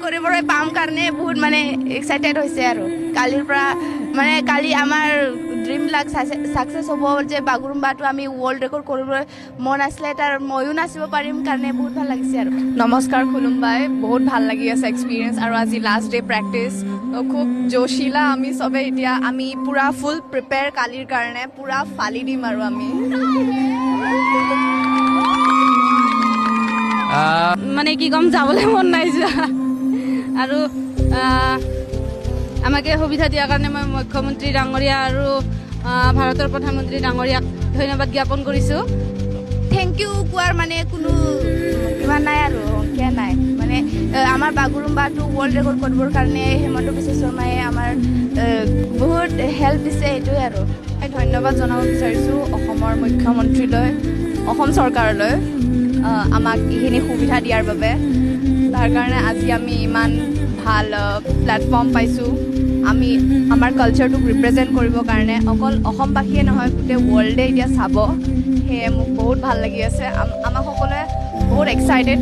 কৰিবলৈ পাম কাৰণে বহুত মানে এক্সাইটেড হৈছে আৰু কালিৰ পৰা মানে কালি আমাৰ ড্ৰিমবিলাক ছাকচেছ হ'ব যে বাগৰুম্বাটো আমি ৱৰ্ল্ড ৰেকৰ্ড কৰিবলৈ মন আছিলে তাৰ ময়ো নাচিব পাৰিম কাৰণে বহুত ভাল লাগিছে আৰু নমস্কাৰ খুলুমবাই বহুত ভাল লাগি আছে এক্সপিৰিয়েঞ্চ আৰু আজি লাষ্ট ডে প্ৰেক্টিচ খুব জোশিলা আমি চবে এতিয়া আমি পুৰা ফুল প্ৰিপেয়াৰ কালিৰ কাৰণে পুৰা ফালি দিম আৰু আমি মানে কি ক'ম যাবলৈ মন নাই যোৱা আৰু আমাকে সুবিধা দিয়াৰ কাৰণে মই মুখ্যমন্ত্ৰী ডাঙৰীয়া আৰু ভাৰতৰ প্ৰধানমন্ত্ৰী ডাঙৰীয়াক ধন্যবাদ জ্ঞাপন কৰিছোঁ থেংক ইউ কোৱাৰ মানে কোনো কিবা নাই আৰু সংখ্যা নাই মানে আমাৰ বাগৰুম্বাটো ৱৰ্ল্ড ৰেকৰ্ড কৰিবৰ কাৰণে হিমন্ত বিশ্ব শৰ্মাই আমাৰ বহুত হেল্প দিছে এইটোৱে আৰু ধন্যবাদ জনাব বিচাৰিছোঁ অসমৰ মুখ্যমন্ত্ৰীলৈ অসম চৰকাৰলৈ আমাক এইখিনি সুবিধা দিয়াৰ বাবে তাৰ কাৰণে আজি আমি ইমান ভাল প্লেটফৰ্ম পাইছোঁ আমি আমাৰ কালচাৰটোক ৰিপ্ৰেজেণ্ট কৰিবৰ কাৰণে অকল অসমবাসীয়ে নহয় গোটেই ৱৰ্ল্ডে এতিয়া চাব সেয়ে মোক বহুত ভাল লাগি আছে আমাক সকলোৱে বহুত এক্সাইটেড